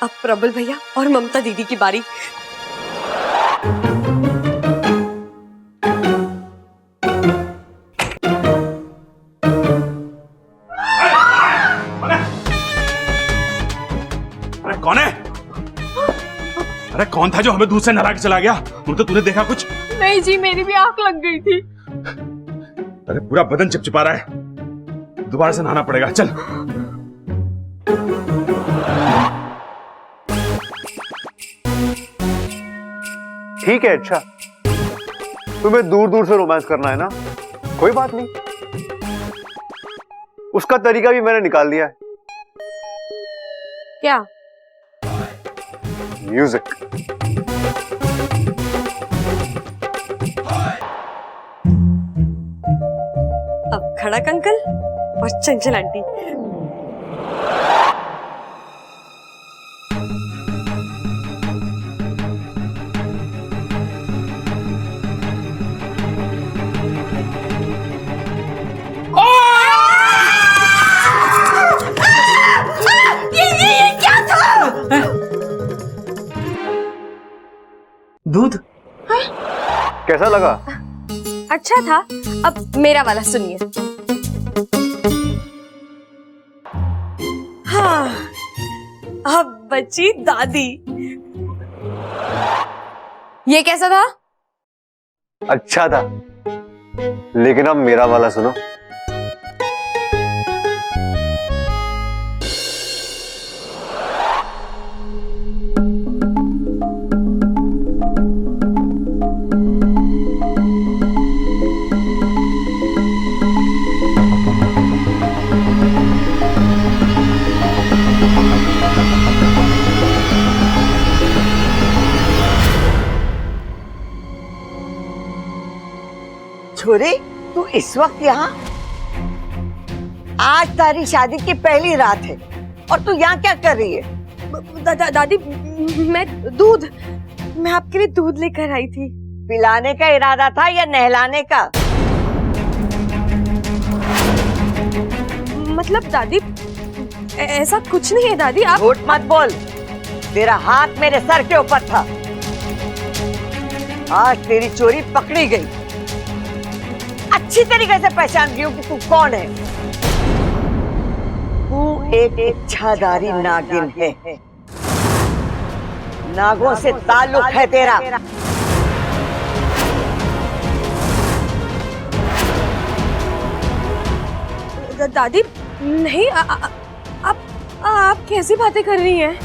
अब प्रबल भैया और ममता दीदी की बारी। अरे कौन है? अरे कौन था जो हमें दूध से नहला के चला गया? तो तूने देखा कुछ? नहीं जी, मेरी भी आंख लग गई थी। अरे पूरा बदन चिपचिपा रहा है, दोबारा से नहाना पड़ेगा। चल। ठीक है, अच्छा तुम्हें दूर दूर से रोमांस करना है ना, कोई बात नहीं, उसका तरीका भी मैंने निकाल दिया है। क्या? म्यूजिक। अब खड़क अंकल और चंचल आंटी। ये क्या था? दूध? कैसा लगा? अच्छा था। अब मेरा वाला सुनिए। हाँ, अब बची दादी। ये कैसा था? अच्छा था, लेकिन अब मेरा वाला सुनो। छोरी, तू इस वक्त यहाँ? आज तारी शादी की पहली रात है और तू यहाँ क्या कर रही है? दादी, मैं आपके लिए दूध लेकर आई थी। पिलाने का इरादा था या नहलाने का? मतलब दादी, ऐसा कुछ नहीं है दादी। आप झूठ मत बोल, तेरा हाथ मेरे सर के ऊपर था। आज तेरी चोरी पकड़ी गई। अच्छी तरीके से पहचान गई हूँ कि तू कौन है। तू एक इच्छाधारी नागिन है। नागों से ताल्लुक है तेरा। दादी नहीं, आप कैसी बातें कर रही हैं?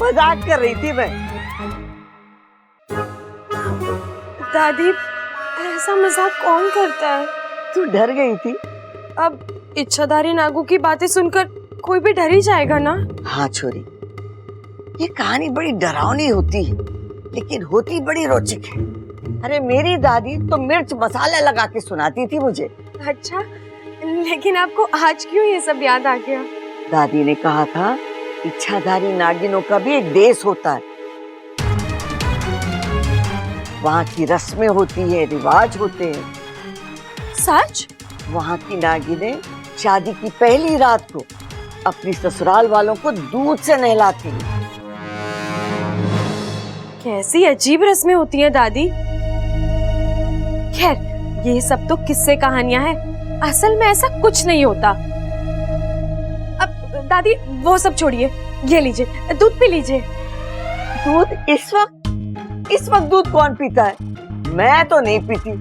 मजाक कर रही थी मैं। दादी, ऐसा मजाक कौन करता है? तू डर गई थी? अब इच्छाधारी नागों की बातें सुनकर कोई भी डर ही जाएगा ना। हाँ छोरी, ये कहानी बड़ी डरावनी होती है, लेकिन होती बड़ी रोचक है। अरे मेरी दादी तो मिर्च मसाला लगा के सुनाती थी मुझे। अच्छा, लेकिन आपको आज क्यों ये सब याद आ गया? दादी ने कहा था इच्छाधारी नागिनों का भी एक देश होता है। वहाँ की रस्में होती है, रिवाज होते हैं। सच? वहाँ की नागिनें शादी की पहली रात को अपनी ससुराल वालों को दूध से नहलाती हैं। कैसी अजीब रस्में होती हैं दादी। खैर, ये सब तो किस्से कहानियां हैं, असल में ऐसा कुछ नहीं होता। अब दादी वो सब छोड़िए, ये लीजिए, दूध पी लीजिए। दूध इस वक्त दूध कौन पीता है? मैं तो नहीं पीती,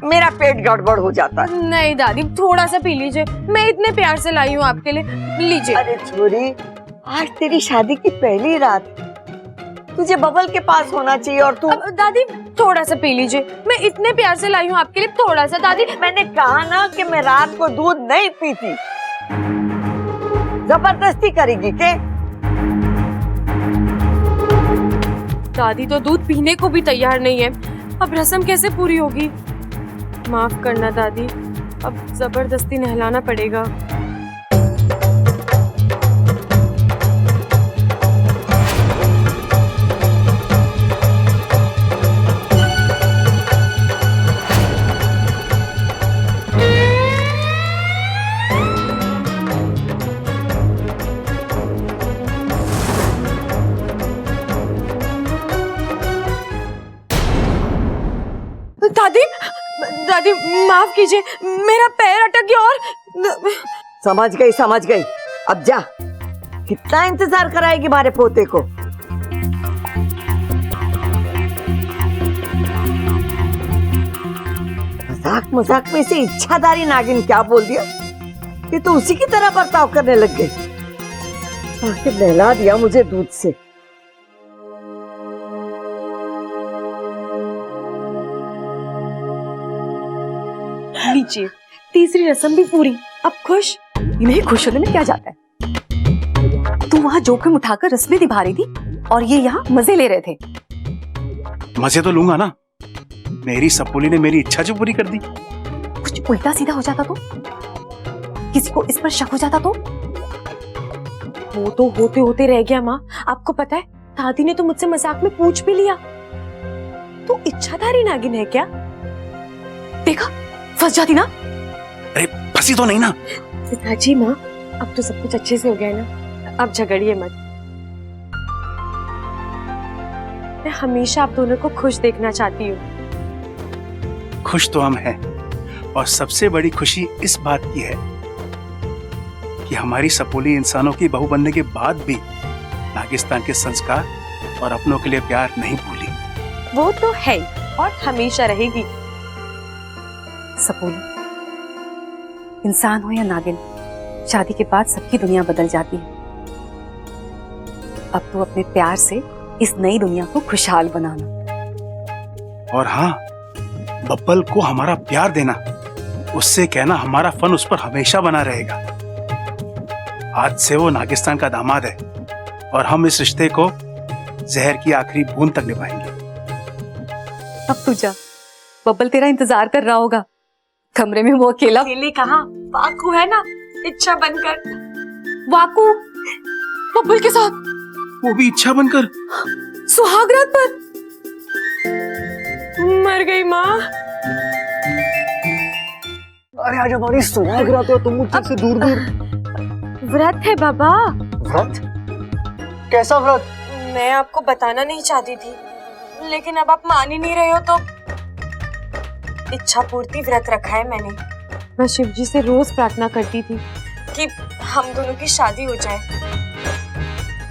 मेरा पेट गड़बड़ हो जाता है। नहीं दादी, थोड़ा सा पी लीजिए, मैं इतने प्यार से लाई हूँ आपके लिए, लीजिए। अरे छोरी, आज तेरी शादी की पहली रात, तुझे बबल के पास होना चाहिए और तू। दादी थोड़ा सा पी लीजिए, मैं इतने प्यार से लाई हूँ आपके लिए, थोड़ा सा। दादी मैंने कहा ना कि मैं रात को दूध नहीं पीती। जबरदस्ती करेगी के? दादी तो दूध पीने को भी तैयार नहीं है, अब रस्म कैसे पूरी होगी? माफ करना दादी, अब जबरदस्ती नहलाना पड़ेगा। दादी माफ कीजिए, मेरा पैर अटक गया और समझ गई। अब जा, कितना इंतजार कराएगी हमारे पोते को। मजाक में से इच्छाधारी नागिन क्या बोल दिया, ये तो उसी की तरह बर्ताव करने लग गई। आखिर नहला दिया मुझे दूध से। लीजिए, तीसरी रस्म भी पूरी। अब खुश? नहीं, खुश होने में क्या जाता है। तू वहाँ जोखिम उठाकर रस्में निभा रही थी और ये यहाँ मजे ले रहे थे। मजे तो लूंगा ना, मेरी सपोली ने मेरी इच्छा जो पूरी कर दी। कुछ उल्टा सीधा हो जाता तो, किसी को इस पर शक हो जाता तो। वो तो होते होते रह गया माँ। आपको पता है, दादी ने तो मुझसे मजाक में पूछ भी लिया, तो इच्छाधारी नागिन है क्या? देखा, फंस जाती ना। अरे फंसी तो नहीं ना। पिताजी माँ, अब तो सब कुछ अच्छे से हो गया है ना, अब झगड़िए मत। मैं हमेशा आप दोनों को खुश देखना चाहती हूँ। खुश तो हम हैं, और सबसे बड़ी खुशी इस बात की है कि हमारी सपोली इंसानों की बहू बनने के बाद भी नागिस्तान के संस्कार और अपनों के लिए प्यार नहीं भूली। वो तो है और हमेशा रहेगी। सपोली, इंसान हो या नागिन, शादी के बाद सबकी दुनिया बदल जाती है। अब तो अपने प्यार से इस नई दुनिया को खुशहाल बनाना। और हाँ, बब्बल को हमारा प्यार देना, उससे कहना हमारा फन उस पर हमेशा बना रहेगा। आज से वो नागिस्तान का दामाद है और हम इस रिश्ते को जहर की आखिरी बूंद तक निभाएंगे। अब तू जा, बब्बल तेरा इंतजार कर रहा होगा कमरे में। वो अकेला अकेले कहाँ, वाकू है ना, इच्छा बनकर। वाकू बब्बल के साथ, वो भी इच्छा बनकर सुहागरात पर। मर गई माँ। अरे आज हमारी सुहागरात हो, तुम मुझसे दूर दूर। व्रत है बाबा। व्रत? कैसा व्रत? मैं आपको बताना नहीं चाहती थी, लेकिन अब आप मान ही नहीं रहे हो तो इच्छा पूर्ति व्रत रखा है मैंने। मैं शिव जी से रोज प्रार्थना करती थी कि हम दोनों की शादी हो जाए।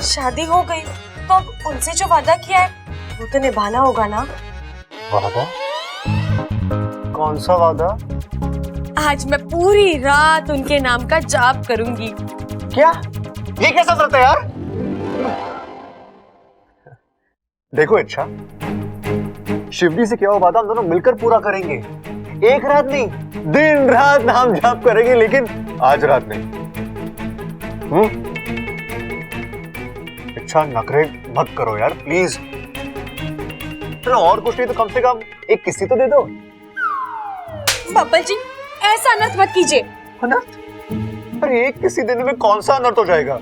शादी हो गई तो अब उनसे जो वादा किया है वो तो निभाना होगा ना। वादा? कौन सा वादा? आज मैं पूरी रात उनके नाम का जाप करूंगी। क्या? ये कैसा व्रत है यार? देखो इच्छा, शिवजी से क्या हुआ वादा हम दोनों मिलकर पूरा करेंगे। एक रात नहीं, दिन रात नाम जाप करेंगे, लेकिन आज रात नहीं। इच्छा नखरे मत करो यार प्लीज। चलो और कुछ नहीं तो कम से कम एक किस्सी तो दे दो। बब्बल जी, ऐसा अनर्थ मत कीजिए। अनर्थ? अरे एक किस्सी देने में कौन सा अनर्थ हो जाएगा?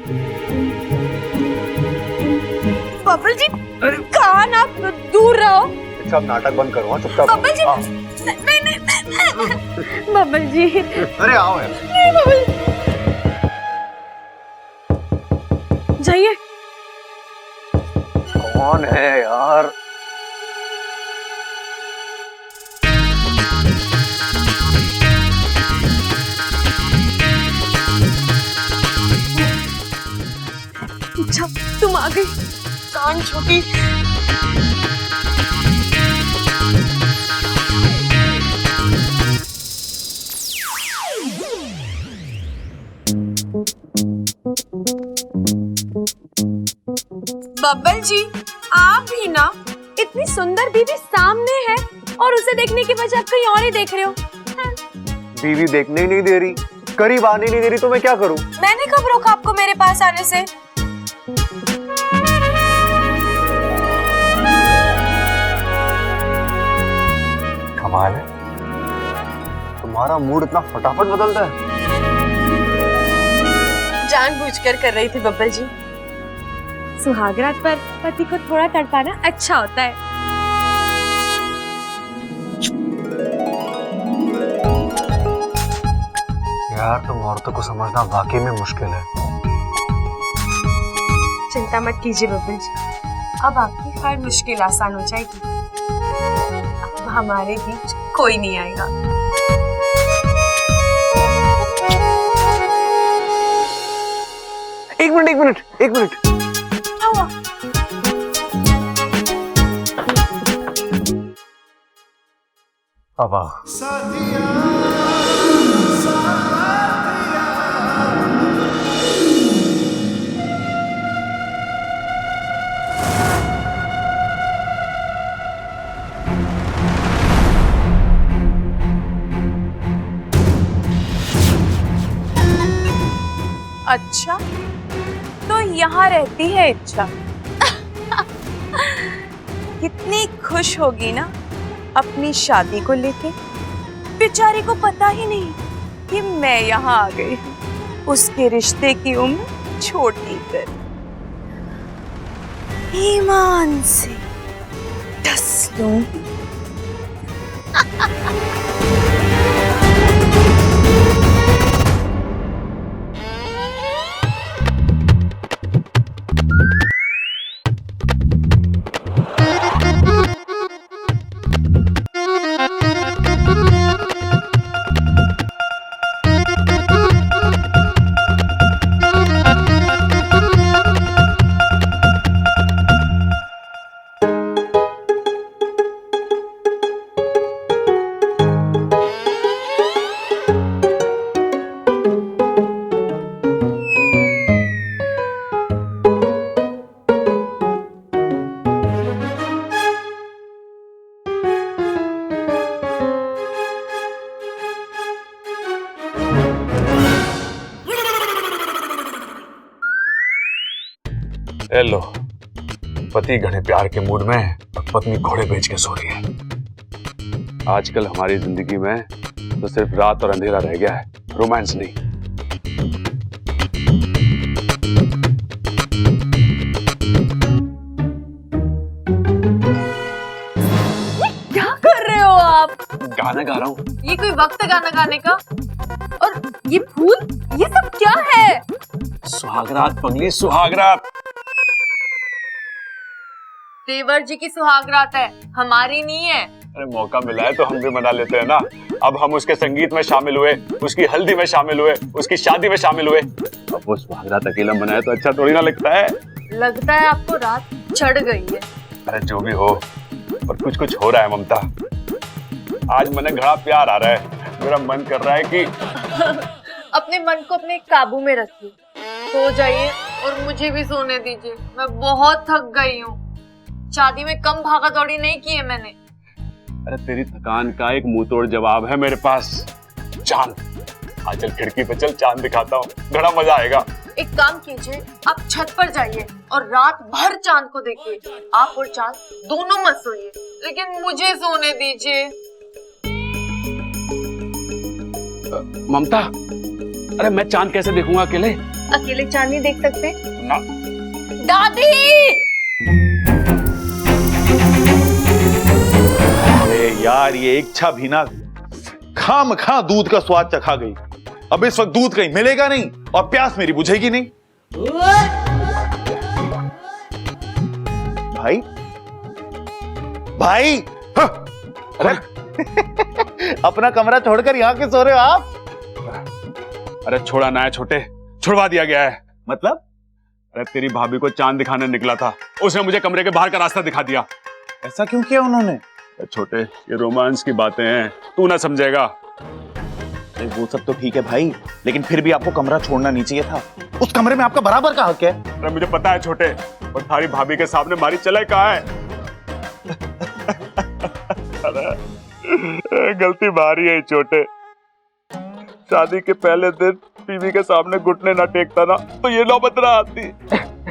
बब्बल जी, कान आप दूर रहो। अच्छा अब नाटक बंद करो, चुपचाप। बब्बल जी, नहीं। बब्बल जी, अरे आओ यार। नहीं बब्बल, जाइए। कौन है यार? अच्छा, तुम आ गई। कान छूटी। बब्बल जी, आप ही ना, इतनी सुंदर बीवी सामने है और उसे देखने के बजाय आप कहीं और ही देख रहे हो। बीवी देखने ही नहीं दे रही, करीब आने नहीं दे रही, तो मैं क्या करूं? मैंने कब रोका आपको मेरे पास आने से? कमाल है, तुम्हारा मूड इतना फटाफट बदलता है। जानबूझकर कर रही थी बब्बल जी। सुहागरात पर पति को थोड़ा तड़पाना अच्छा होता है। यार तुम औरतों को समझना वाकई में मुश्किल है। चिंता मत कीजिए बब्बल जी, अब आपकी हर मुश्किल आसान हो जाएगी। अब हमारे बीच कोई नहीं आएगा। एक मिनट एक मिनट एक मिनट। क्या हुआ? अब आओ। अच्छा, तो यहाँ रहती है इच्छा। कितनी खुश होगी ना अपनी शादी को लेके। बेचारी को पता ही नहीं कि मैं यहाँ आ गई हूँ उसके रिश्ते की उम्र छोटी कर। ईमान से डस लूंगी। ए लो, पति घने प्यार के मूड में और पत्नी घोड़े बेच के सो रही है। आजकल हमारी जिंदगी में तो सिर्फ रात और अंधेरा रह गया है, रोमांस नहीं। क्या कर रहे हो आप? गाना गा रहा हूँ। ये कोई वक्त है गाना गाने का? और ये फूल, ये सब क्या है? सुहागरात पगली, सुहागरात। देवर जी की सुहागरात है, हमारी नहीं है। अरे मौका मिला है तो हम भी मना लेते हैं ना। अब हम उसके संगीत में शामिल हुए, उसकी हल्दी में शामिल हुए, उसकी शादी में शामिल हुए। अब वो सुहागरात अकेला मनाए तो अच्छा थोड़ी ना लगता है। लगता है आपको रात चढ़ गई है। अरे जो भी हो, पर कुछ कुछ हो रहा है ममता। आज मन घड़ा प्यार आ रहा है। मेरा मन कर रहा है कि अपने मन को अपने काबू में रखिए, सो जाइए और मुझे भी सोने दीजिए। मैं बहुत थक गई हूँ। शादी में कम भागा दौड़ी नहीं की है मैंने। अरे तेरी थकान का एक मुंह तोड़ जवाब है मेरे पास। चांद, आज चल खिड़की पे चल, चांद दिखाता हूँ, बड़ा मजा आएगा। एक काम कीजिए, आप छत पर जाइए और रात भर चांद को देखिए। आप और चांद दोनों मत सोइए, लेकिन मुझे सोने दीजिए। ममता, अरे मैं चांद कैसे देखूंगा अकेले? अकेले चांद नहीं देख सकते ना। दादी! अरे यार, ये इच्छा भी ना खामखा दूध का स्वाद चखा गई। अब इस वक्त दूध कहीं मिलेगा नहीं और प्यास मेरी बुझेगी नहीं। भाई भाई, हाँ। अरे अपना कमरा छोड़कर यहाँ के सो रहे हो आप? अरे छोड़ा ना है छोटे, छुड़वा दिया गया है। मतलब? अरे तेरी भाभी को चांद दिखाने निकला था, उसने मुझे कमरे के बाहर का रास्ता दिखा दिया। ऐसा क्यों किया उन्होंने? छोटे, ये रोमांस की बातें हैं, तू ना समझेगा। वो सब तो ठीक है भाई, लेकिन फिर भी आपको कमरा छोड़ना नहीं चाहिए था। उस कमरे में आपका बराबर का हक है। अरे मुझे पता है छोटे, और थारी भाभी के सामने मारी चले कहाँ है। अरे गलती भारी है छोटे। शादी के पहले दिन बीवी के सामने घुटने ना टेकता ना तो ये नौबत ना आती।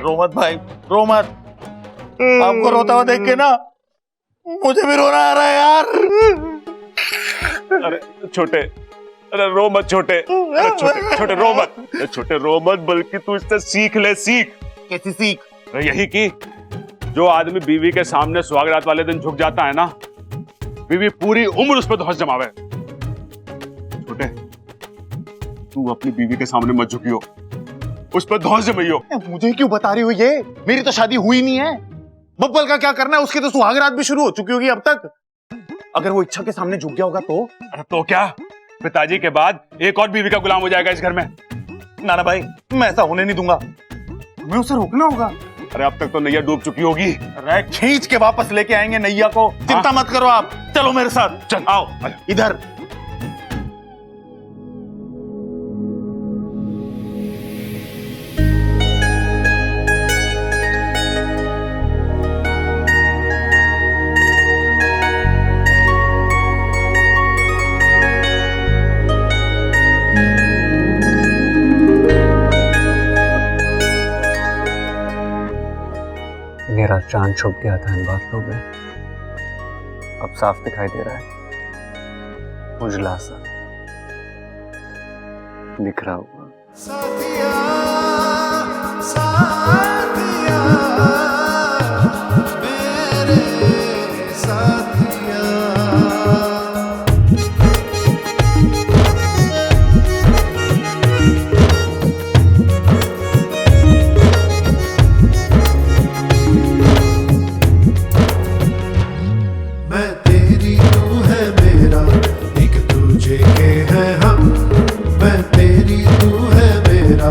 रो मत भाई, रो मत। आपको रोता हुआ देख के ना मुझे भी रोना आ रहा है यार। अरे छोटे, अरे रो मत छोटे। अरे छोटे छोटे रो मत। अरे छोटे रो मत, बल्कि तू इससे सीख ले। सीख? कैसी सीख? अरे यही कि जो आदमी बीवी के सामने सुहागरात वाले दिन झुक जाता है ना, बीवी पूरी उम्र उस पर धौंस जमावे। छोटे, तू अपनी बीवी के सामने मत झुकियो, उस पर धौंस जमाइयो। मुझे क्यों बता रही हो ये? मेरी तो शादी हुई नहीं है। बब्बल का क्या करना है? उसकी तो सुहागरात भी शुरू हो चुकी होगी अब तक। अगर वो इच्छा के सामने झुक गया होगा तो? अरे तो क्या, पिताजी के बाद एक और बीवी का गुलाम हो जाएगा इस घर में? ना ना भाई, मैं ऐसा होने नहीं दूंगा। हमें उसे रोकना होगा। अरे अब तक तो नैया डूब चुकी होगी। अरे खींच के वापस लेके आएंगे नैया को, चिंता मत करो आप। चलो मेरे साथ, चल आओ इधर। मेरा चांद छुप गया था इन बादलों में, अब साफ दिखाई दे रहा है, उजला सा निखरा हुआ। साथिया, साथिया, मेरे साथिया। मैं तेरी तू है मेरा, एक दूजे के हैं हम। मैं तेरी तू है मेरा,